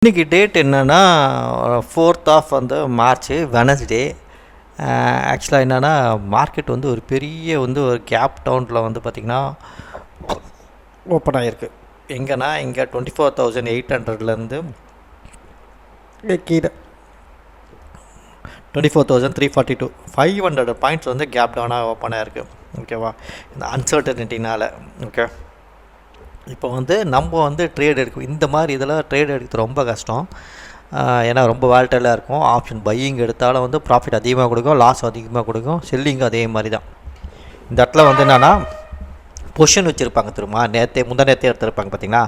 இன்றைக்கி டேட் என்னென்னா 4th of வந்து மார்ச் வெனஸ்டே. ஆக்சுவலாக என்னென்னா மார்க்கெட் வந்து ஒரு பெரிய வந்து ஒரு கேப் டவுனில் வந்து பார்த்திங்கன்னா ஓப்பன் ஆகிருக்கு. எங்கன்னா இங்கே 24,800லேருந்து கீழே 24,342 500 பாயிண்ட்ஸ் வந்து கேப் டவுனாக ஓப்பன் ஆகிருக்கு. ஓகேவா, இந்த அன்சர்டனிட்டினால். ஓகே, இப்போ வந்து நம்ம வந்து ட்ரேட் எடுக்கும் இந்த மாதிரி இதில் ட்ரேட் எடுக்கிறது ரொம்ப கஷ்டம். ஏன்னா ரொம்ப வால்டைலாக இருக்கும். ஆப்ஷன் பையிங் எடுத்தாலும் வந்து ப்ராஃபிட் அதிகமாக கொடுக்கும், லாஸ் அதிகமாக கொடுக்கும். செல்லிங்கும் அதே மாதிரி தான். இந்த இடத்துல வந்து என்னென்னா பொசிஷன் வச்சுருப்பாங்க திரும்ப நேற்றே எடுத்துருப்பாங்க பார்த்திங்கன்னா,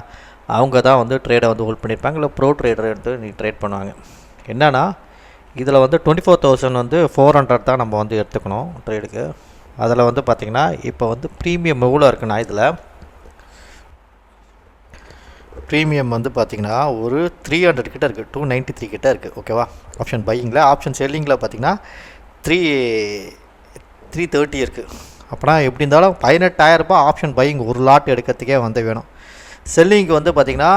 அவங்க தான் வந்து ட்ரேடை வந்து ஹோல்ட் பண்ணியிருப்பாங்க. இல்லை ப்ரோ ட்ரேடர் எடுத்து நீ ட்ரேட் பண்ணுவாங்க. என்னென்னா இதில் வந்து 24,000 வந்து 400 தான் நம்ம வந்து எடுத்துக்கணும் ட்ரேடுக்கு. அதில் வந்து பார்த்திங்கன்னா இப்போ வந்து ப்ரீமியம் எவ்வளோ இருக்குன்னா, இதில் ப்ரீமியம் வந்து பார்த்திங்கன்னா ஒரு 300 கிட்ட இருக்குது, 293 கிட்ட இருக்குது. ஓகேவா, ஆப்ஷன் பையிங்கில். ஆப்ஷன் செல்லிங்கில் பார்த்திங்கன்னா 330 இருக்குது. அப்படின்னா எப்படி இருந்தாலும் 18,000 ஆப்ஷன் பையிங் ஒரு லாட் எடுக்கிறதுக்கே வந்து வேணும். செல்லிங்க்கு வந்து பார்த்திங்கன்னா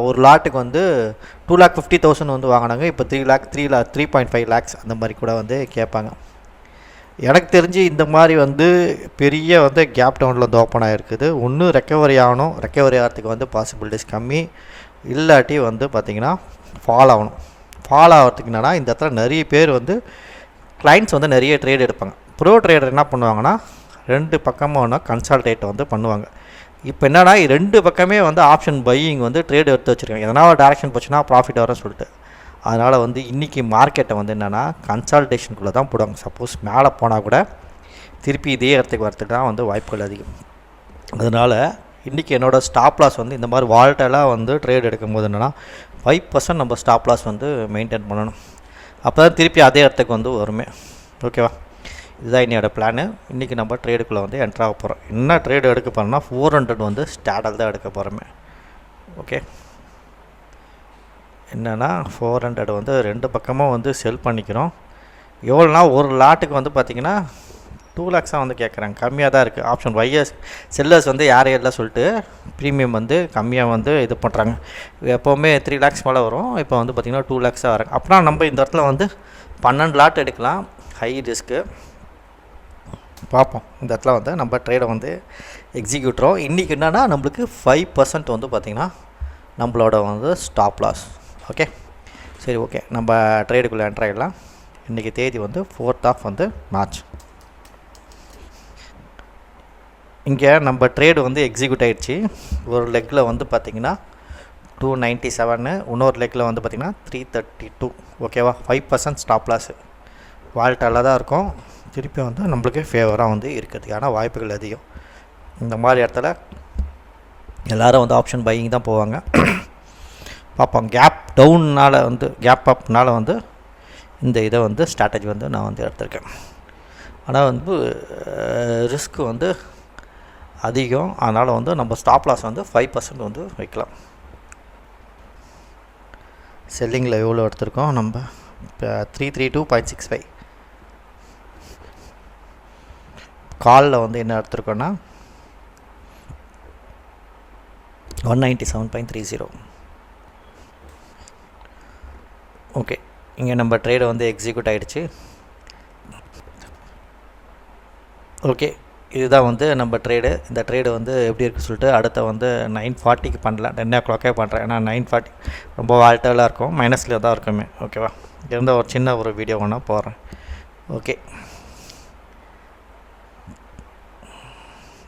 ஒரு லாட்டுக்கு வந்து 2,50,000 வந்து வாங்கினாங்க. இப்போ 3.5 lakhs அந்த மாதிரி கூட வந்து கேட்பாங்க. எனக்கு தெரிஞ்சு இந்த மாதிரி வந்து பெரிய வந்து கேப் டவுனில் வந்து ஓப்பன் ஆகிருக்குது. ஒன்று ரெக்கவரி ஆகிறதுக்கு வந்து பாசிபிலிட்டிஸ் கம்மி, இல்லாட்டி வந்து பார்த்திங்கன்னா ஃபால் ஆகிறதுக்கு என்னென்னா இந்த இடத்துல நிறைய பேர் வந்து கிளைண்ட்ஸ் வந்து நிறைய ட்ரேட் எடுப்பாங்க. ப்ரோ ட்ரேடர் என்ன பண்ணுவாங்கன்னா 2 பக்கமும் ஒன்றா கன்சல்டேட் வந்து பண்ணுவாங்க. இப்போ என்னென்னா 2 பக்கமே வந்து ஆப்ஷன் பையிங் வந்து ட்ரேட் எடுத்து வச்சுருக்காங்க. எதனால் டேரெக்ஷன் போச்சுன்னா ப்ராஃபிட் வரும் சொல்லிட்டு. அதனால் வந்து இன்றைக்கி மார்க்கெட்டை வந்து என்னென்னா கன்சல்டேஷனுக்குள்ளே தான் போடுவாங்க. சப்போஸ் மேலே போனால் கூட திருப்பி இதே இடத்துக்கு வரத்துக்கு தான் வந்து வாய்ப்புகள் அதிகம். அதனால் இன்றைக்கி என்னோடய ஸ்டாப் லாஸ் வந்து இந்த மாதிரி வால்டைலாக வந்து ட்ரேட் எடுக்கும்போது என்னென்னா 5% நம்ம ஸ்டாப் லாஸ் வந்து மெயின்டைன் பண்ணணும். அப்போ தான் திருப்பி அதே இடத்துக்கு வந்து வருமே. ஓகேவா, இதுதான் என்னோடய பிளானு. இன்றைக்கி நம்ம ட்ரேடுக்குள்ளே வந்து என்ட்ராக போகிறோம். என்ன ட்ரேடு எடுக்க போகிறோம்னா 400 வந்து ஸ்டாடல் தான் எடுக்க போகிறோமே. ஓகே, என்னென்னா 400 வந்து 2 பக்கமும் வந்து செல் பண்ணிக்கிறோம். எவ்வளோனா ஒரு லாட்டுக்கு வந்து பார்த்திங்கன்னா 2 lakhs வந்து கேட்குறாங்க. கம்மியாக தான் இருக்குது. ஆப்ஷன் வைஎஸ் செல்லர்ஸ் வந்து யாரையும் இல்லை சொல்லிட்டு ப்ரீமியம் வந்து கம்மியாக வந்து இது பண்ணுறாங்க. எப்போவுமே 3 lakhs மேலே வரும். இப்போ வந்து பார்த்திங்கன்னா 2 lakhs வராங்க. அப்படின்னா நம்ம இந்த இடத்துல வந்து 12 லாட் எடுக்கலாம். ஹை ரிஸ்க்கு பார்ப்போம். இந்த இடத்துல வந்து நம்ம ட்ரேடை வந்து எக்ஸிக்யூட்றோம். இன்றைக்கி என்னென்னா நம்மளுக்கு 5% வந்து பார்த்திங்கன்னா நம்மளோட வந்து ஸ்டாப் லாஸ். ஓகே, சரி, ஓகே, நம்ம ட்ரேடுக்குள்ளே என்ட்ரு ஆகிடலாம். இன்றைக்கி தேதி வந்து 4th ஆஃப் வந்து மார்ச். இங்கே நம்ம ட்ரேடு வந்து எக்ஸிக்யூட் ஆகிடுச்சு. ஒரு லெக்கில் வந்து பார்த்திங்கன்னா 297, இன்னொரு லெக்கில் வந்து பார்த்திங்கன்னா 332. ஓகேவா, 5% ஸ்டாப் லாஸு. வால்டைலாக தான் இருக்கும். திருப்பி வந்து நம்மளுக்கு ஃபேவராக வந்து இருக்கிறதுக்கான வாய்ப்புகள் அதிகம். இந்த மாதிரி இடத்துல எல்லோரும் வந்து ஆப்ஷன் பையிங் தான் போவாங்க. பார்ப்போம். கேப் டவுன்னால் வந்து கேப் அப்னால் வந்து இந்த இதை வந்து ஸ்ட்ராட்டஜி வந்து நான் வந்து எடுத்திருக்கேன். ஆனால் வந்து ரிஸ்க்கு வந்து அதிகம். அதனால் வந்து நம்ம ஸ்டாப் லாஸ் வந்து 5% வந்து வைக்கலாம். செல்லிங்கில் எவ்வளோ எடுத்திருக்கோம் நம்ம? இப்போ 332.65. காலில் வந்து என்ன எடுத்திருக்கோன்னா 197.30. ஓகே, இங்கே நம்ம ட்ரேடை வந்து எக்ஸிக்யூட் ஆகிடுச்சு. ஓகே, இதுதான் வந்து நம்ம ட்ரேடு. இந்த ட்ரேடு வந்து எப்படி இருக்குது சொல்லிட்டு அடுத்த வந்து 9:40க்கு பண்ணலாம். 10 o'clock பண்ணுறேன். ஏன்னா 9:40 ரொம்ப வால்டைலாக இருக்கும், மைனஸில் தான் இருக்குமே. ஓகேவா, இருந்த ஒரு சின்ன ஒரு வீடியோ ஒன்றா போடுறேன். ஓகே,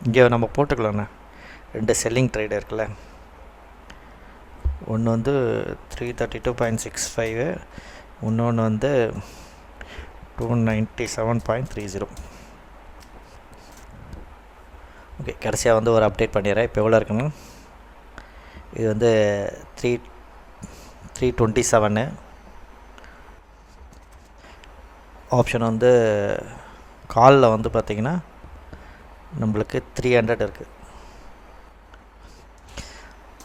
இங்கே நம்ம போட்டுக்கலாண்ணே 2 செல்லிங் ட்ரேடு இருக்குல்ல. ஒன்று வந்து 332.65, இன்னொன்று வந்து 297.30. ஓகே, கடைசியாக வந்து ஒரு அப்டேட் பண்ணிடுறேன். இப்போ எவ்வளோ இருக்குன்னு. இது வந்து 327. ஆப்ஷன் வந்து காலில் வந்து பார்த்திங்கன்னா நம்மளுக்கு 300 இருக்குது.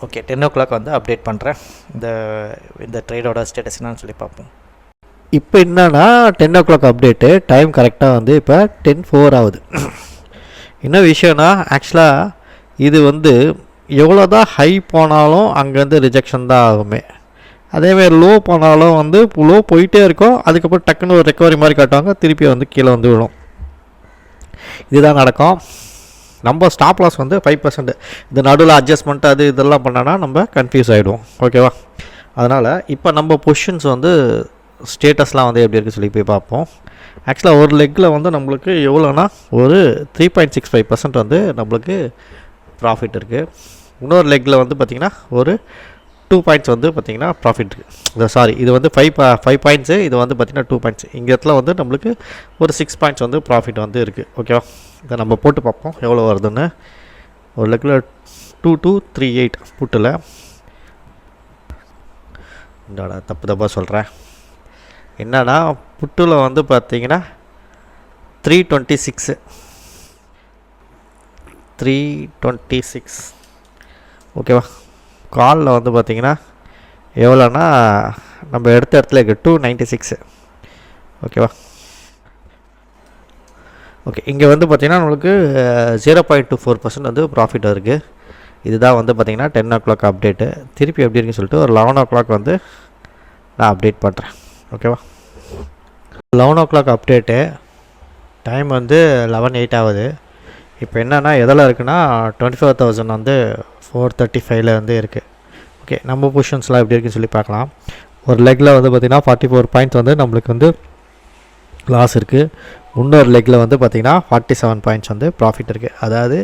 ஓகே, 10 o'clock வந்து அப்டேட் பண்ணுறேன். இந்த ட்ரேடோட ஸ்டேட்டஸ் என்னன்னு சொல்லி பார்ப்போம். இப்போ என்னன்னா 10 o'clock அப்டேட்டு. டைம் கரெக்டாக வந்து இப்போ 10:04 ஆகுது. என்ன விஷயம்னா ஆக்சுவலாக இது வந்து எவ்வளோ தான் ஹை போனாலும் அங்கேருந்து ரிஜெக்ஷன் தான் ஆகுமே. அதேமாதிரி லோ போனாலும் வந்து லோ போயிட்டே இருக்கும், அதுக்கப்புறம் டக்குன்னு ஒரு ரெக்கவரி மாதிரி காட்டுவாங்க, திருப்பி வந்து கீழே வந்து விடும். இதுதான் நடக்கும். நம்ம ஸ்டாப் லாஸ் வந்து 5%. இந்த நடுவில் அட்ஜஸ்ட்மெண்ட் அது இதெல்லாம் பண்ணோன்னா நம்ம கன்ஃபியூஸ் ஆகிடுவோம். ஓகேவா? அதனால் இப்போ நம்ம பொசிஷன்ஸ் வந்து ஸ்டேட்டஸ்லாம் வந்து எப்படி இருக்குது சொல்லி போய் பார்ப்போம். ஆக்சுவலாக ஒரு லெக்கில் வந்து நம்மளுக்கு எவ்வளோனா ஒரு 3.65% வந்து நம்மளுக்கு ப்ராஃபிட் இருக்குது. இன்னொரு லெக்கில் வந்து பார்த்திங்கன்னா ஒரு 2 பாயிண்ட்ஸ் வந்து பார்த்திங்கன்னா ப்ராஃபிட் இருக்குது. சாரி, இது வந்து 5 பாயிண்ட்ஸு, இது வந்து பார்த்திங்கன்னா 2 பாயிண்ட்ஸ். இங்கே இடத்துல வந்து நம்மளுக்கு ஒரு 6 பாயிண்ட்ஸ் வந்து ப்ராஃபிட் வந்து இருக்குது. ஓகேவா? இதை நம்ம போட்டு பார்ப்போம் எவ்வளோ வருதுன்னு. ஒரு லெக்கில் 2238 புட்டில் என்னடா தப்பாக சொல்கிறேன். என்னன்னா புட்டில் வந்து பார்த்திங்கன்னா 326. ஓகேவா? காலில் வந்து பார்த்திங்கன்னா எவ்வளோனா நம்ம எடுத்த இடத்துல இருக்குது 296. ஓகேவா? ஓகே, இங்கே வந்து பார்த்திங்கன்னா நம்மளுக்கு 0.24% வந்து ப்ராஃபிட் இருக்குது. இதுதான் வந்து பார்த்திங்கன்னா 10 o'clock அப்டேட்டு. திருப்பி எப்படி இருக்குன்னு சொல்லிட்டு ஒரு 11 o'clock வந்து நான் அப்டேட் பண்ணுறேன். ஓகேவா? 11 o'clock அப்டேட்டு டைம் வந்து 11:08 ஆகுது. இப்போ என்னென்னா எதில் இருக்குன்னா 24,000 வந்து 435 வந்து இருக்குது. ஓகே, நம்ம பொசிஷன்ஸ்லாம் எப்படி இருக்குன்னு சொல்லி பார்க்கலாம். ஒரு லெக்கில் வந்து பார்த்திங்கன்னா 44 பாயிண்ட்ஸ் வந்து நம்மளுக்கு வந்து லாஸ் இருக்குது. இன்னொரு லெக்கில் வந்து பார்த்திங்கன்னா 47 பாயிண்ட்ஸ் வந்து ப்ராஃபிட் இருக்குது. அதாவது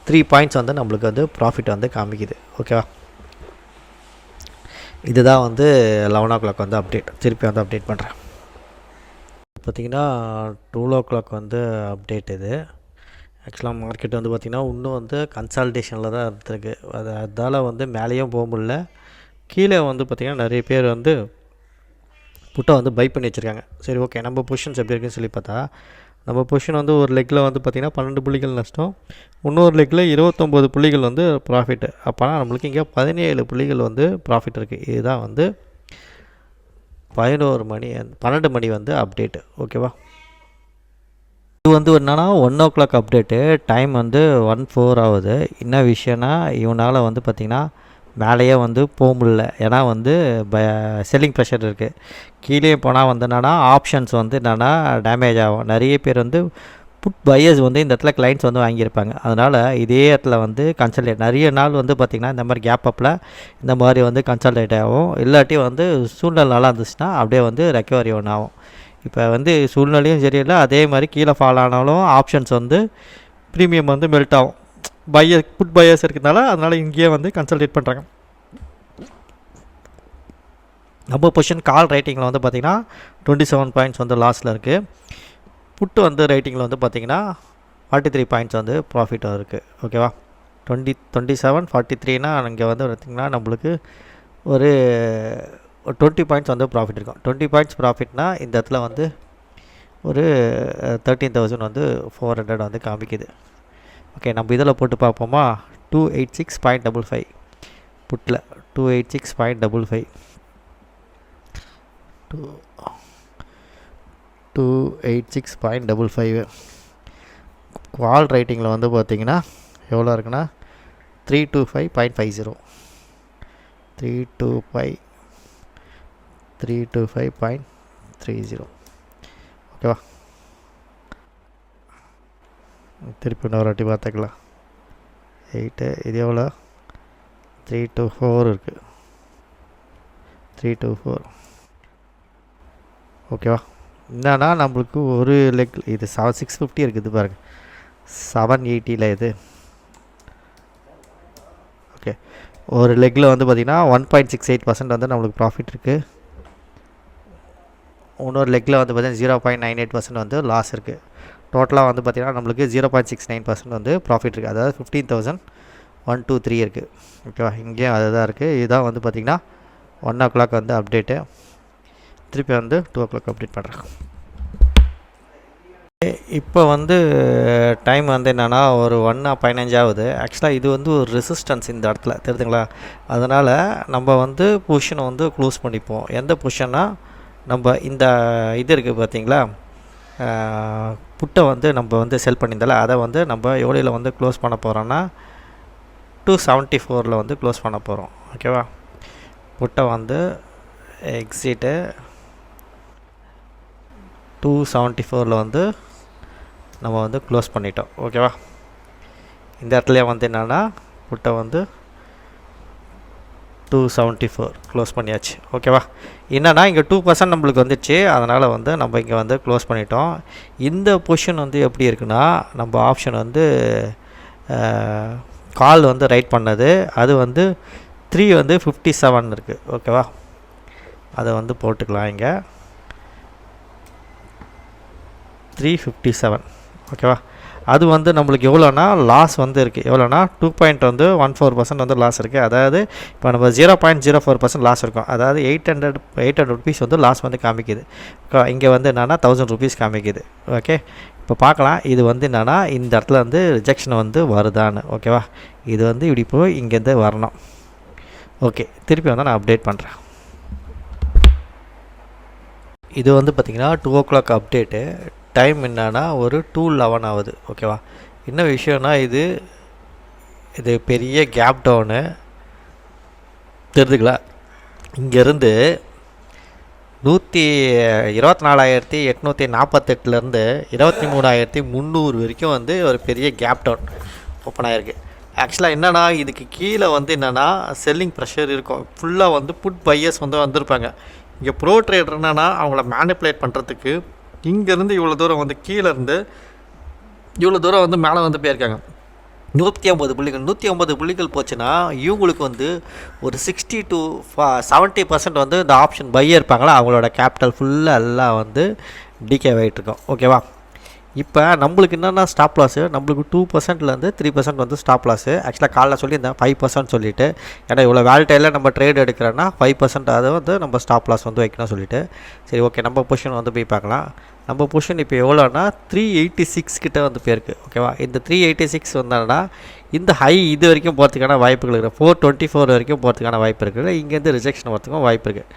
3 பாயிண்ட்ஸ் வந்து நம்மளுக்கு வந்து ப்ராஃபிட் வந்து காமிக்குது. ஓகேவா? இதுதான் வந்து 11 o'clock வந்து அப்டேட். திருப்பி வந்து அப்டேட் பண்ணுறேன். பார்த்திங்கன்னா 12 o'clock வந்து அப்டேட். இது ஆக்சுவலாக மார்க்கெட் வந்து பார்த்திங்கன்னா இன்னும் வந்து கன்சால்டேஷனில் தான் இருந்திருக்கு. அதால் வந்து மேலேயும் போக முடியல. கீழே வந்து பார்த்திங்கன்னா நிறைய பேர் வந்து புட்டை வந்து பை பண்ணி வச்சுருக்காங்க. சரி, ஓகே, நம்ம பொசிஷன்ஸ் எப்படி இருக்குன்னு சொல்லி பார்த்தா நம்ம பொசிஷன் வந்து ஒரு லெக்கில் வந்து பார்த்திங்கன்னா 12 புள்ளிகள் நஷ்டம், இன்னொரு லெக்கில் 29 புள்ளிகள் வந்து ப்ராஃபிட்டு. அப்போனா நம்மளுக்கு இங்கே 17 புள்ளிகள் வந்து ப்ராஃபிட் இருக்குது. இதுதான் வந்து 12 மணி வந்து அப்டேட்டு. ஓகேவா? இது வந்து என்னன்னா 1 o'clock அப்டேட்டு. டைம் வந்து 1:04 ஆகுது. என்ன விஷயம்னா இவனால் வந்து பார்த்திங்கன்னா மேலேயே வந்து போக முடியல. ஏன்னா வந்து செல்லிங் ப்ரெஷர் இருக்குது. கீழே போனால் வந்து என்னென்னா ஆப்ஷன்ஸ் வந்து என்னென்னா டேமேஜ் ஆகும். நிறைய பேர் வந்து புட் பையர்ஸ் வந்து இந்த இடத்துல கிளைண்ட்ஸ் வந்து வாங்கியிருப்பாங்க. அதனால் இதே இடத்துல வந்து கன்சல்டேட் நிறைய நாள் வந்து பார்த்திங்கன்னா இந்த மாதிரி கேப் அப்பில் இந்த மாதிரி வந்து கன்சல்டேட் ஆகும். இல்லாட்டி வந்து சூழ்நிலை நல்லா இருந்துச்சுன்னா அப்படியே வந்து ரெக்கவரி ஒன்று ஆகும். இப்போ வந்து சூழ்நிலையும் சரியில்லை, அதே மாதிரி கீழே ஃபால் ஆனாலும் ஆப்ஷன்ஸ் வந்து ப்ரீமியம் வந்து மெல்ட் ஆகும். புட் பையர்ஸ் இருக்கிறதுனால அதனால் இங்கேயே வந்து கன்சல்டேட் பண்ணுறாங்க. நம்ம பொசிஷன் கால் ரேட்டிங்கில் வந்து பார்த்திங்கன்னா 27 பாயிண்ட்ஸ் வந்து லாஸில் இருக்குது. புட்டு வந்து ரேட்டிங்கில் வந்து பார்த்திங்கன்னா 43 பாயிண்ட்ஸ் வந்து ப்ராஃபிட்டும் இருக்குது. ஓகேவா? 27 43னா இங்கே வந்து பார்த்திங்கன்னா நம்மளுக்கு ஒரு 20 பாயிண்ட்ஸ் வந்து ப்ராஃபிட் இருக்கும். 20 பாயிண்ட்ஸ் ப்ராஃபிட்னா இந்த இடத்துல வந்து ஒரு 13,000 வந்து 400 வந்து காமிக்குது. ஓகே, நம்ம இதில் போட்டு பார்ப்போமா? 286.55 புட்டில் 286.55 286.55 கால் ரேட்டிங்கில் வந்து பார்த்திங்கன்னா எவ்வளோ இருக்குன்னா 325.50 325.30. ஓகேவா? திருப்பி இன்னொரு வாட்டி பார்த்துக்கலாம். 8 இது எவ்வளோ? 324 இருக்குது. 324. ஓகேவா? என்னன்னா நம்மளுக்கு ஒரு லெக் இது 650 இருக்குது பாருங்கள், 780 இது. ஓகே, ஒரு லெக்கில் வந்து பார்த்திங்கன்னா 1.68% வந்து நம்மளுக்கு ப்ராஃபிட் இருக்குது. இன்னொரு லெக்கில் வந்து பார்த்திங்கன்னா 0.98% வந்து லாஸ் இருக்குது. டோட்டலாக வந்து பார்த்திங்கன்னா நம்மளுக்கு 0.69% வந்து ப்ராஃபிட் இருக்குது. அதாவது 15,123 இருக்குது. ஓகேவா? இங்கேயும் அதுதான் இருக்குது. இதுதான் வந்து பார்த்திங்கன்னா 1 o'clock வந்து அப்டேட்டு. திருப்பி வந்து 2 o'clock அப்டேட் பண்ணுறேன். இப்போ வந்து டைம் வந்து என்னென்னா ஒரு 1:15 ஆகுது. ஆக்சுவலாக இது வந்து ஒரு ரெசிஸ்டன்ஸ் இந்த இடத்துல தெரியுதுங்களா? அதனால் நம்ம வந்து பொசிஷனை வந்து க்ளோஸ் பண்ணிப்போம். எந்த பொசிஷன்னா நம்ம இந்த இது இருக்குது பார்த்திங்களா, புட்டை வந்து நம்ம வந்து செல் பண்ணியிருந்தால அதை வந்து நம்ம எவ்வளோவில் வந்து க்ளோஸ் பண்ண போகிறோன்னா 274 வந்து க்ளோஸ் பண்ண போகிறோம். ஓகேவா? புட்டை வந்து எக்ஸிட்டு 274 வந்து நம்ம வந்து க்ளோஸ் பண்ணிட்டோம். ஓகேவா, இந்த இடத்துல வந்து என்னென்னா புட்டை வந்து 274 க்ளோஸ் பண்ணியாச்சு. ஓகேவா, என்னென்னா இங்கே 2% நம்மளுக்கு வந்துடுச்சு, அதனால் வந்து நம்ம இங்கே வந்து க்ளோஸ் பண்ணிட்டோம். இந்த பொசிஷன் வந்து எப்படி இருக்குன்னா, நம்ம ஆப்ஷன் வந்து கால் வந்து ரைட் பண்ணது அது வந்து 3 வந்து 57 இருக்குது. ஓகேவா, அதை வந்து போட்டுக்கலாம் இங்கே 357. ஓகேவா, அது வந்து நம்மளுக்கு எவ்வளோனா லாஸ் வந்து இருக்குது, எவ்வளோனா 2.14% வந்து லாஸ் இருக்குது. அதாவது இப்போ நம்ம 0.04% லாஸ் இருக்கும், அதாவது 800 ருபீஸ் வந்து லாஸ் வந்து காமிக்குது. இங்கே வந்து என்னென்னா 1000 ருபீஸ் காமிக்குது. ஓகே, இப்போ பார்க்கலாம் இது வந்து என்னென்னா இந்த இடத்துல வந்து ரிஜெக்ஷன் வந்து வருதான்னு. ஓகேவா, இது வந்து இப்படி போய் இங்கேருந்து வரணும். ஓகே, திருப்பி வந்து நான் அப்டேட் பண்ணுறேன். இது வந்து பார்த்திங்கன்னா 2 o'clock அப்டேட்டு. டைம் என்னன்னா ஒரு 2:11 ஆகுது. ஓகேவா, என்ன விஷயம்னா இது பெரிய கேப் டவுனு தெரிஞ்சுங்களா. இங்கேருந்து 124,848 23,300 வரைக்கும் வந்து ஒரு பெரிய கேப் டவுன் ஓப்பன் ஆகிருக்கு. ஆக்சுவலாக என்னென்னா இதுக்கு கீழே வந்து என்னென்னா செல்லிங் ப்ரெஷர் இருக்கும். ஃபுல்லாக வந்து புட் பையர்ஸ் வந்து வந்திருப்பாங்க. இங்கே ப்ரோ ட்ரேடர் என்னென்னா அவங்கள மேனிப்புலேட் பண்ணுறதுக்கு இங்கேருந்து இவ்வளோ தூரம் வந்து கீழேருந்து இவ்வளோ தூரம் வந்து மேலே வந்து போயிருக்காங்க. 150 புள்ளிகள் போச்சுன்னா இவங்களுக்கு வந்து ஒரு 60 to 70% வந்து இந்த ஆப்ஷன் பையர் இருப்பாங்களா, அவங்களோட கேபிட்டல் ஃபுல்லாக எல்லாம் வந்து டிகே ஆகிட்டு இருக்கோம். ஓகேவா, இப்போ நம்மளுக்கு என்னென்னா ஸ்டாப் லாஸு நம்மளுக்கு 2%லேருந்து 3% வந்து ஸ்டாப் லாஸு. ஆக்சுவலாக காலைல சொல்லியிருந்தேன் 5% சொல்லிவிட்டு, ஏன்னா இவ்வளோ வேல்டையில் நம்ம ட்ரேட் எடுக்கிறோன்னா 5% அதை வந்து நம்ம ஸ்டாப் லாஸ் வந்து வைக்கணும் சொல்லிவிட்டு. சரி, ஓகே, நம்ம பொசிஷன் வந்து போய் பார்க்கலாம். நம்ம பொசிஷன் இப்போ எவ்வளோனா 386 கிட்ட வந்து போயிருக்கு. ஓகேவா, இந்த 386 வந்தாங்கன்னா இந்த ஹை இது வரைக்கும் போகிறதுக்கான வாய்ப்புகள் இருக்குது. 424 வரைக்கும் போகிறதுக்கான வாய்ப்பு இருக்குது. இங்கேருந்து ரிஜெக்ஷன் வரதுக்கும் வாய்ப்பு இருக்குது.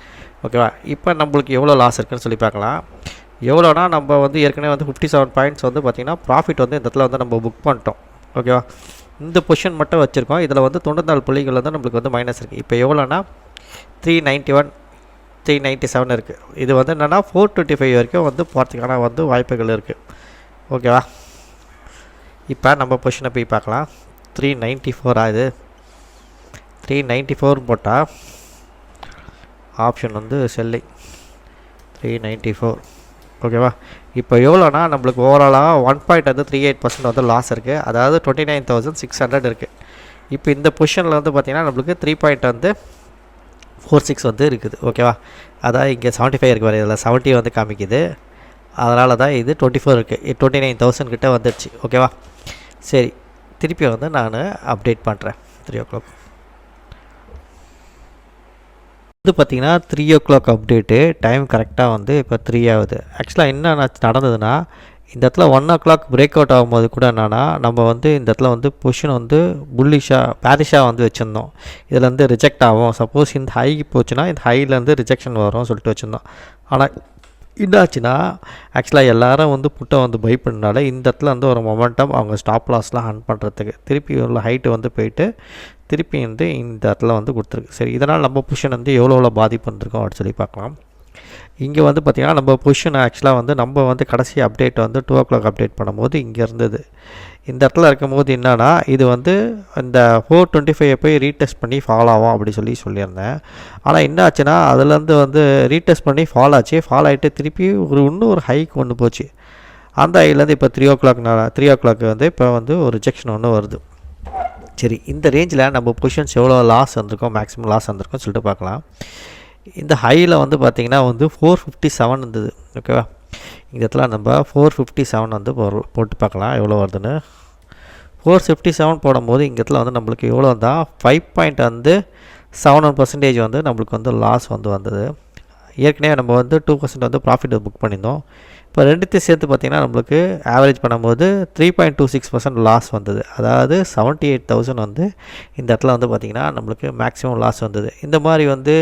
ஓகேவா, இப்போ நம்மளுக்கு எவ்வளோ லாஸ் இருக்குதுன்னு சொல்லி பார்க்கலாம். எவ்வளோனா நம்ம வந்து ஏற்கனவே வந்து 57 பாயிண்ட்ஸ் வந்து பார்த்திங்கன்னா ப்ராஃபிட் வந்து இந்த இடத்துல வந்து நம்ம புக் பண்ணிட்டோம். ஓகேவா, இந்த பொசிஷன் மட்டும் வச்சுருக்கோம். இதில் வந்து 94 புள்ளிகள் வந்து நம்மளுக்கு வந்து மைனஸ் இருக்குது. இப்போ எவ்வளோனா 391 397 இருக்குது. இது வந்து என்னென்னா 425 வரைக்கும் வந்து போகிறதுக்கான வந்து வாய்ப்புகள் இருக்குது. ஓகேவா, இப்போ நம்ம பொசிஷனை போய் பார்க்கலாம். 394 ஆகுது. 394 போட்டால் ஆப்ஷன் வந்து செல்லிங் 394. ஓகேவா, இப்போ எவ்வளோனா நம்மளுக்கு ஓவராலாக 1.38% வந்து லாஸ் இருக்குது, அதாவது 29,600 இருக்குது. இப்போ இந்த பொசிஷனில் வந்து பார்த்திங்கன்னா நம்மளுக்கு 3.46 வந்து இருக்குது. ஓகேவா, அதாவது இங்கே 75 இருக்குது, வர இதில் 70 வந்து காமிக்குது. அதனால தான் இது 24 இருக்குது, 29,000 கிட்டே வந்துடுச்சு. ஓகேவா, சரி, திருப்பி வந்து நான் அப்டேட் பண்ணுறேன். 3 o'clock வந்து பார்த்திங்கன்னா 3 o'clock அப்டேட்டு. டைம் கரெக்டாக வந்து இப்போ 3 ஆகுது. ஆக்சுவலாக என்ன நடந்ததுன்னா இந்த இடத்துல 1 o'clock பிரேக் அவுட் ஆகும்போது கூட என்னென்னா நம்ம வந்து இந்த இடத்துல வந்து பொசிஷன் வந்து பேரிஷாக வந்து வச்சுருந்தோம். இதில் வந்து ரிஜெக்ட் ஆகும், சப்போஸ் இந்த ஹைக்கு போச்சுன்னா இந்த ஹைலேருந்து ரிஜெக்ஷன் வரும் சொல்லிட்டு வச்சுருந்தோம். ஆனால் என்னாச்சுன்னா ஆக்சுவலாக எல்லோரும் வந்து புட்டை வந்து பை பண்ணனால இந்த இடத்துல வந்து ஒரு மொமெண்டம் அவங்க ஸ்டாப் லாஸ்லாம் ஹன் பண்ணுறதுக்கு திருப்பி உள்ள ஹைட்டு வந்து போயிட்டு திருப்பி வந்து இந்த இடத்துல வந்து கொடுத்துருக்கு. சரி, இதனால் நம்ம பொசிஷன் வந்து எவ்வளோ பாதிப்பு வந்திருக்கோம் அப்படின்னு சொல்லி பார்க்கலாம். இங்கே வந்து பார்த்திங்கன்னா நம்ம பொசிஷன் ஆக்சுவலாக வந்து நம்ம வந்து கடைசி அப்டேட் வந்து 2 o'clock அப்டேட் பண்ணும்போது இங்கே இருந்தது. இந்த இடத்துல இருக்கும்போது என்னன்னா இது வந்து இந்த 425 போய் ரீடெஸ்ட் பண்ணி ஃபாலோ ஆகும் அப்படி சொல்லியிருந்தேன். ஆனால் என்ன ஆச்சுன்னா அதுலேருந்து வந்து ரீடெஸ்ட் பண்ணி ஃபாலோ ஆகிட்டு திருப்பி இன்னும் ஒரு ஹைக்கு ஒன்று போச்சு. அந்த ஹைலேருந்து இப்போ 3 o'clock வந்து இப்போ வந்து ஒரு ரிஜெக்ஷன் ஒன்று வருது. சரி, இந்த ரேஞ்சில் நம்ம பொசிஷன்ஸ் எவ்வளோ லாஸ் வந்திருக்கோம், மேக்ஸிமம் லாஸ் வந்திருக்கோம் சொல்லிட்டு பார்க்கலாம். இந்த ஹையில் வந்து பார்த்திங்கன்னா வந்து 457 இருந்தது. ஓகேவா, இந்த இடத்துல நம்ம 457 வந்து போட்டு பார்க்கலாம் எவ்வளோ வருதுன்னு. 457 போடும்போது இங்கே இடத்துல வந்து நம்மளுக்கு எவ்வளோ வந்தால் 5.71% வந்து நம்மளுக்கு வந்து லாஸ் வந்து வந்தது. ஏற்கனவே நம்ம வந்து 2% வந்து ப்ராஃபிட் புக் பண்ணியிருந்தோம். இப்போ ரெண்டுத்தையும் சேர்த்து பார்த்திங்கன்னா நம்மளுக்கு ஆவரேஜ் பண்ணும்போது 3.26% லாஸ் வந்தது. அதாவது 78,000 வந்து இந்த இடத்துல வந்து பார்த்திங்கன்னா நம்மளுக்கு மேக்ஸிமம் லாஸ் வந்தது. இந்த மாதிரி வந்து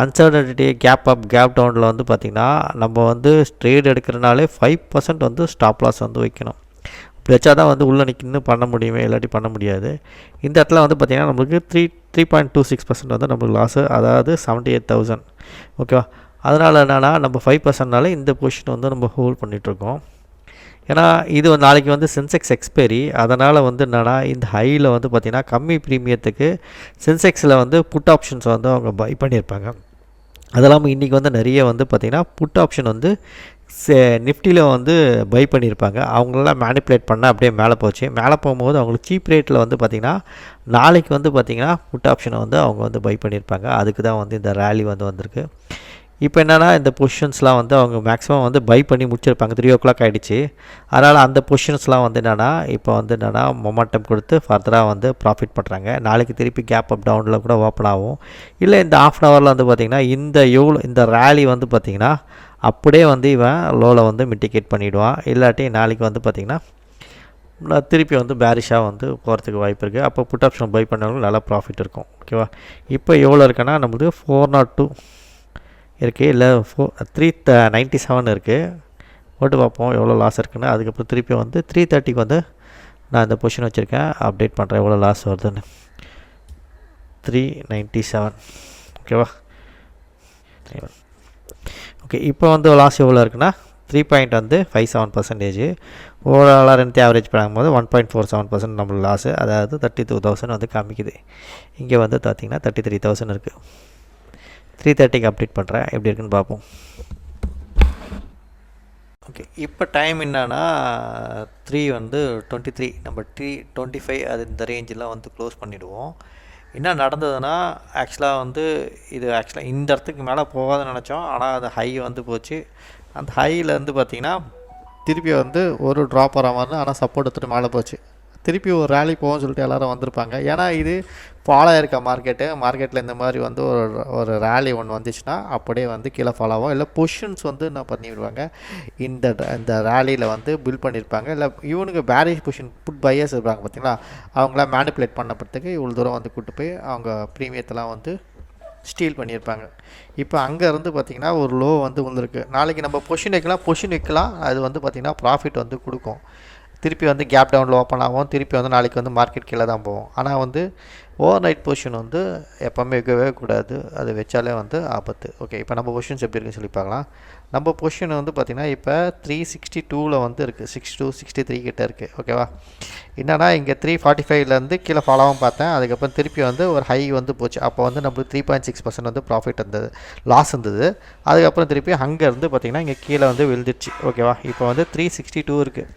அன்சர்டனிட்டி கேப் அப் கேப் டவுனில் வந்து பார்த்திங்கன்னா நம்ம வந்து ட்ரேட் எடுக்கிறனாலே 5% வந்து ஸ்டாப் லாஸ் வந்து வைக்கணும். இப்படி வச்சா தான் வந்து உள்ளே இன்னும் பண்ண முடியுமே, இல்லாட்டி பண்ண முடியாது. இந்த இடத்துல வந்து பார்த்திங்கன்னா நம்மளுக்கு 3.26% வந்து நம்மளுக்கு லாஸு, அதாவது 78,000. ஓகேவா? அதனால் என்னென்னா நம்ம 5%னால இந்த பொசிஷன் வந்து நம்ம ஹோல்ட் பண்ணிகிட்ருக்கோம். ஏன்னா இது நாளைக்கு வந்து சென்செக்ஸ் எக்ஸ்பைரி, அதனால் வந்து என்னென்னா இந்த ஹையில் வந்து பார்த்திங்கன்னா கம்மி ப்ரீமியத்துக்கு சென்செக்ஸில் வந்து புட் ஆப்ஷன்ஸ் வந்து அவங்க பை பண்ணியிருப்பாங்க. அது இல்லாமல் இன்றைக்கி வந்து நிறைய வந்து பார்த்திங்கன்னா புட் ஆப்ஷன் வந்து நிஃப்டியில் வந்து பை பண்ணியிருப்பாங்க. அவங்களெல்லாம் மேனிப்புலேட் பண்ண அப்படியே மேலே போச்சு. மேலே போகும்போது அவங்களுக்கு சீப் ரேட்டில் வந்து பார்த்திங்கன்னா நாளைக்கு வந்து பார்த்திங்கன்னா புட் ஆப்ஷனை வந்து அவங்க வந்து பை பண்ணியிருப்பாங்க. அதுக்கு தான் வந்து இந்த ரேலி வந்து வந்திருக்கு. இப்போ என்னென்னா இந்த பொசிஷன்ஸ்லாம் வந்து அவங்க மேக்ஸிமம் வந்து பை பண்ணி முடிச்சிருப்பாங்க. 3 o'clock ஆகிடுச்சு. அதனால் அந்த பொசிஷன்ஸ்லாம் வந்து என்னென்னா இப்போ வந்து என்னென்னா மொமெண்டம் கொடுத்து ஃபர்தராக வந்து ப்ராஃபிட் பண்ணுறாங்க. நாளைக்கு திருப்பி கேப் அப் டவுனில் கூட ஓப்பன் ஆகும். இல்லை இந்த ½ an hourல வந்து பார்த்திங்கன்னா இந்த ரேலி வந்து பார்த்திங்கன்னா அப்படியே வந்து இவன் லோவில் வந்து மிட்டிகேட் பண்ணிவிடுவான். இல்லாட்டி நாளைக்கு வந்து பார்த்திங்கன்னா திருப்பி வந்து பேரிஷாக வந்து போகிறதுக்கு வாய்ப்பு இருக்குது. அப்போ புட் ஆப்ஷன் பை பண்ணவங்களுக்கு நல்லா ப்ராஃபிட் இருக்கும். ஓகேவா? இப்போ எவ்வளோ இருக்குன்னா நம்மளுக்கு 402 இருக்குது, இல்லை 397 இருக்குது. போட்டு பார்ப்போம் எவ்வளோ லாஸ் இருக்குன்னு. அதுக்கப்புறம் திருப்பி வந்து 330க்கு வந்து நான் இந்த பொசிஷன் வச்சுருக்கேன். அப்டேட் பண்ணுறேன் எவ்வளோ லாஸ் வருதுன்னு. 397. ஓகேவா? ஓகே, இப்போ வந்து லாஸ் எவ்வளோ இருக்குன்னா 3.57%. ஓவராலாக ரெண்டு ஆவரேஜ் பண்ணும்போது 1.47% நம்மளுக்கு லாஸு, அதாவது 32,000 வந்து காமிக்குது. இங்கே வந்து பார்த்திங்கன்னா 33,000 இருக்குது. 330க்கு அப்டேட் பண்ணுறேன், எப்படி இருக்குன்னு பார்ப்போம். ஓகே, இப்போ டைம் என்னன்னா 3:23. நம்ம 3:25 அது இந்த ரேஞ்செலாம் வந்து க்ளோஸ் பண்ணிவிடுவோம். என்ன நடந்ததுன்னா ஆக்சுவலாக வந்து இது ஆக்சுவலாக இந்த இடத்துக்கு மேலே போகாதுன்னு நினச்சோம். ஆனால் அது ஹை வந்து போச்சு. அந்த ஹையிலேருந்து பார்த்திங்கன்னா திருப்பி வந்து ஒரு ட்ராப் வர மாதிரி, ஆனால் சப்போர்ட் எடுத்துகிட்டு மேலே போச்சு. திருப்பி ஒரு ரேலி போகும்னு சொல்லிட்டு எல்லோரும் வந்திருப்பாங்க. ஏன்னா இது ஃபாலோ ஆகிருக்க மார்க்கெட்டில் இந்த மாதிரி வந்து ஒரு ரேலி ஒன்று வந்துச்சுன்னா அப்படியே வந்து கீழே ஃபாலோ ஆகும். இல்லை பொசிஷன்ஸ் வந்து என்ன பண்ணிவிடுவாங்க, இந்த ரேலியில் வந்து பில்ட் பண்ணியிருப்பாங்க. இல்லை இவனுக்கு பேரிஷ் பொசிஷன் புட் பையர்ஸ் இருப்பாங்க பார்த்திங்களா, அவங்களாம் மேனிப்புலேட் பண்ணப்படுறதுக்கு இவ்வளோ தூரம் வந்து கூப்பிட்டு போய் அவங்க ப்ரீமியத்தெல்லாம் வந்து ஸ்டீல் பண்ணியிருப்பாங்க. இப்போ அங்கேருந்து பார்த்திங்கன்னா ஒரு லோ வந்து வந்துருக்கு. நாளைக்கு நம்ம பொசிஷன் வைக்கலாம். அது வந்து பார்த்திங்கன்னா ப்ராஃபிட் வந்து கொடுக்கும். திருப்பி வந்து கேப் டவுனில் ஓப்பன் ஆகும். திருப்பி வந்து நாளைக்கு வந்து மார்க்கெட் கீழே தான் போகும். ஆனால் வந்து ஓவர் நைட் பொசிஷன் வந்து எப்போவுமே வைக்கவே கூடாது. அது வச்சாலே வந்து ஆபத்து. ஓகே, இப்போ நம்ம பொசிஷன்ஸ் எப்படி இருக்குன்னு சொல்லி பார்க்கலாம். நம்ம பொசிஷன் வந்து பார்த்திங்கன்னா இப்போ 362 வந்து இருக்குது. 62, 63 கிட்டே இருக்குது. ஓகேவா? என்னன்னா இங்கே 345லேருந்து கீழே ஃபாலோவும் பார்த்தேன். அதுக்கப்புறம் திருப்பி வந்து ஒரு ஹை வந்து போச்சு. அப்போ வந்து நம்மளுக்கு 3.6% வந்து ப்ராஃபிட் இருந்தது, லாஸ் இருந்தது. அதுக்கப்புறம் திருப்பி அங்கேருந்து பார்த்திங்கன்னா இங்கே கீழே வந்து விழுந்துருச்சு. ஓகேவா? இப்போ வந்து 362 இருக்குது.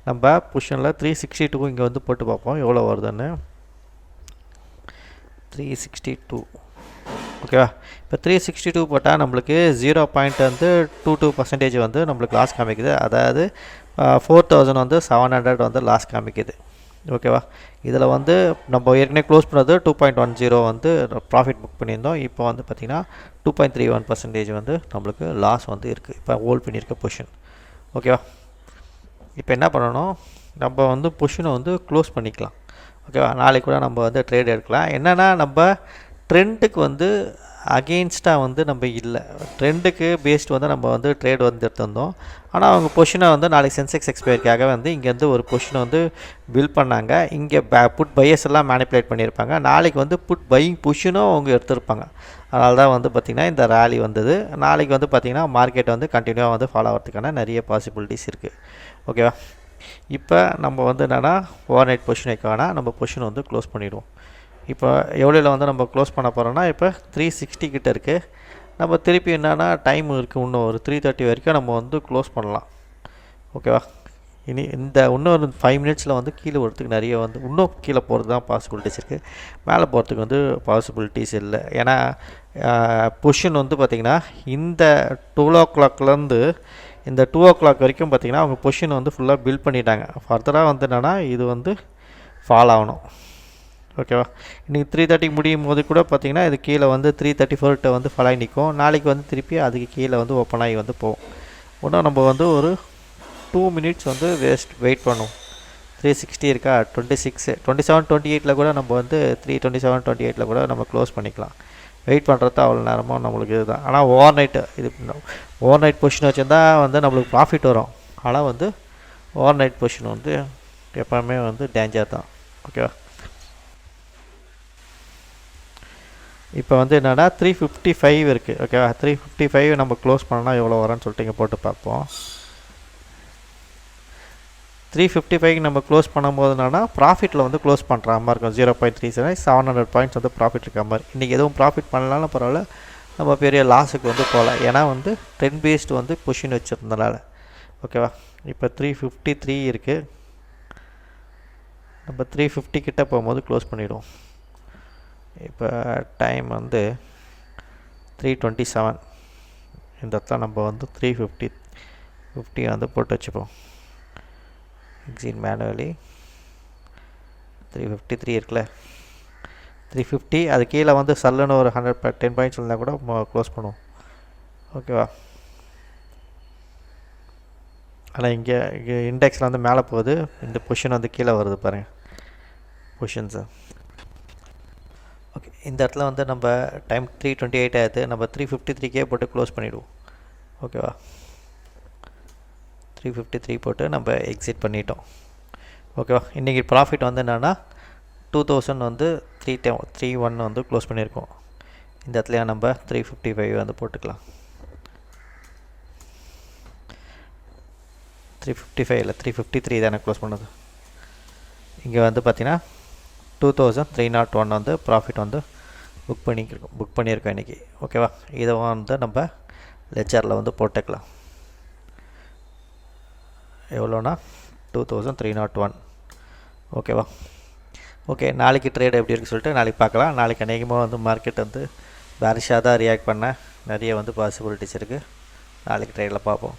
நம்ம பொசிஷனில் 362 இங்கே வந்து போட்டு பார்ப்போம் எவ்வளோ வருதுன்னு. 362. ஓகேவா? இப்போ 362 போட்டால் நம்மளுக்கு 0.22% வந்து நம்மளுக்கு லாஸ் காமிக்குது. அதாவது 4,000 வந்து 700 வந்து லாஸ் காமிக்குது. ஓகேவா? இதில் வந்து நம்ம ஏற்கனவே க்ளோஸ் பண்ணது 2.10 வந்து ப்ராஃபிட் புக் பண்ணியிருந்தோம். இப்போ வந்து பார்த்திங்கன்னா 2.31% வந்து நம்மளுக்கு லாஸ் வந்து இருக்குது இப்போ ஹோல்ட் பண்ணியிருக்க பொசிஷன். ஓகேவா? இப்போ என்ன பண்ணணும், நம்ம வந்து பொசிஷனை வந்து க்ளோஸ் பண்ணிக்கலாம். ஓகேவா? நாளைக்கு கூட நம்ம வந்து ட்ரேட் எடுக்கலாம். என்னென்னா நம்ம ட்ரெண்டுக்கு வந்து அகெயின்ஸ்டாக வந்து நம்ம இல்லை, ட்ரெண்டுக்கு பேஸ்ட் வந்து நம்ம வந்து ட்ரேட் வந்து எடுத்திருந்தோம். ஆனால் அவங்க பொசிஷனை வந்து நாளைக்கு சென்செக்ஸ் எக்ஸ்பைரிக்காக வந்து இங்கேருந்து ஒரு பொசிஷனை வந்து பில்ட் பண்ணாங்க. இங்கே புட் பையர்ஸ் எல்லாம் மேனிப்புலேட் பண்ணியிருப்பாங்க. நாளைக்கு வந்து புட் பையிங் பொசிஷனும் அவங்க எடுத்திருப்பாங்க. அதனால தான் வந்து பார்த்திங்கன்னா இந்த ரேலி வந்தது. நாளைக்கு வந்து பார்த்திங்கன்னா மார்க்கெட் வந்து கண்டினியூவாக வந்து ஃபாலோ ஆகிறதுக்கான நிறைய பாசிபிலிட்டிஸ் இருக்குது. ஓகேவா? இப்போ நம்ம வந்து என்னென்னா ஓவர் நைட் பொசிஷன் வைக்க வேணாம், நம்ம பொசிஷன் வந்து க்ளோஸ் பண்ணிவிடுவோம். இப்போ எவ்வளோவில் வந்து நம்ம க்ளோஸ் பண்ண போகிறோன்னா இப்போ 360 கிட்டே இருக்குது. நம்ம திருப்பி என்னென்னா டைம் இருக்குது, இன்னும் ஒரு 330 வரைக்கும் நம்ம வந்து க்ளோஸ் பண்ணலாம். ஓகேவா? இன்னும் ஒரு 5 மினிட்ஸில் வந்து கீழே வரத்துக்கு நிறைய வந்து இன்னும் கீழே போகிறது தான் பாசிபிலிட்டிஸ் இருக்குது. மேலே போகிறதுக்கு வந்து பாசிபிலிட்டிஸ் இல்லை. ஏன்னா பொசிஷன் வந்து பார்த்திங்கன்னா இந்த 12 o'clockலேருந்து இந்த 2 o'clock வரைக்கும் பார்த்திங்கன்னா அவங்க பொசிஷன் வந்து ஃபுல்லாக பில்ட் பண்ணிட்டாங்க. ஃபர்தராக வந்து என்னென்னா இது வந்து ஃபால் ஆகணும். ஓகேவா? இன்றைக்கி 330 முடியும் போது கூட பார்த்திங்கன்னா இது கீழே வந்து 334 வந்து ஃபால் ஆகி நிற்கும். நாளைக்கு வந்து திருப்பி அதுக்கு கீழே வந்து ஓப்பன் ஆகி வந்து போகும். இன்னும் நம்ம வந்து ஒரு 2 மினிட்ஸ் வந்து வெயிட் பண்ணுவோம். 360 இருக்கா, 26, 27, 28 கூட நம்ம வந்து 327, 28 கூட நம்ம க்ளோஸ் பண்ணிக்கலாம். வெயிட் பண்ணுறது அவ்வளோ நேரமாக நம்மளுக்கு இதுதான். ஆனால் ஓவர் நைட் பொசிஷன் வச்சுருந்தா வந்து நம்மளுக்கு ப்ராஃபிட் வரும். ஆனால் வந்து ஓவர் நைட் பொசிஷன் வந்து எப்போவுமே வந்து டேஞ்சர் தான். ஓகேவா? இப்போ வந்து என்னென்னா 355 இருக்குது. ஓகேவா, 355 நம்ம க்ளோஸ் பண்ணோன்னா எவ்வளோ வரும்னு சொல்லிட்டு இங்கே போட்டு பார்ப்போம். 355 நம்ம க்ளோஸ் பண்ணும்போது என்னன்னா ப்ராஃபிட்டில் வந்து க்ளோஸ் பண்ணுற மாதிரி இருக்கும். 0.37 700 பாயிண்ட்ஸ் வந்து ப்ராஃபிட் இருக்க மாதிரி. இன்றைக்கி எதுவும் ப்ராஃபிட் பண்ணலாலும் பரவாயில்ல, நம்ம பெரிய லாஸுக்கு வந்து போகலாம். ஏன்னா வந்து 10 பேஸ்ட் வந்து பொசிஷன் வச்சுருந்தனால. ஓகேவா, இப்போ 353 இருக்குது. நம்ம 350 கிட்ட போகும்போது க்ளோஸ் பண்ணிவிடுவோம். இப்போ டைம் வந்து 327. இந்த இடத்துல நம்ம வந்து 350 வந்து போட்டு வச்சுப்போம். எக்ஸிட் மேனுவலி 353 இருக்குல்ல, 350 அது கீழே வந்து சல்லுன்னு ஒரு 10 பாயிண்ட்ஸ் இருந்தால் கூட க்ளோஸ் பண்ணுவோம். ஓகேவா, ஆனால் இங்கே இண்டெக்ஸில் வந்து மேலே போகுது, இந்த பொசிஷன் வந்து கீழே வருது பாருங்கள் பொசிஷன்ஸு. ஓகே, இந்த இடத்துல வந்து நம்ம டைம் 328 ஆகுது. நம்ம 353கே போட்டு க்ளோஸ் பண்ணிவிடுவோம். ஓகேவா, 353 போட்டு நம்ம எக்ஸிட் பண்ணிட்டோம். ஓகேவா, இன்றைக்கி ப்ராஃபிட் வந்து என்னென்னா 2000 வந்து 331 வந்து க்ளோஸ் பண்ணியிருக்கோம். இந்த இடத்துல நம்ம 355 வந்து போட்டுக்கலாம். 355 இல்லை 353 தானே க்ளோஸ் பண்ணது. இங்கே வந்து பார்த்திங்கன்னா 2301 வந்து ப்ராஃபிட் வந்து புக் பண்ணியிருக்கோம் இன்றைக்கி. ஓகேவா, இதை வந்து நம்ம லெஜரில் வந்து போட்டுக்கலாம். எவ்வளோனா 2301. ஓகேவா, ஓகே, நாளைக்கு ட்ரேட் எப்படி இருக்குன்னு சொல்லிட்டு நாளைக்கு பார்க்கலாம். நாளைக்கு அநேகமாக வந்து மார்க்கெட் வந்து பேரிஷாக தான் ரியாக்ட் பண்ண நிறைய வந்து பாசிபிலிட்டிஸ் இருக்குது. நாளைக்கு ட்ரேடில் பார்ப்போம்.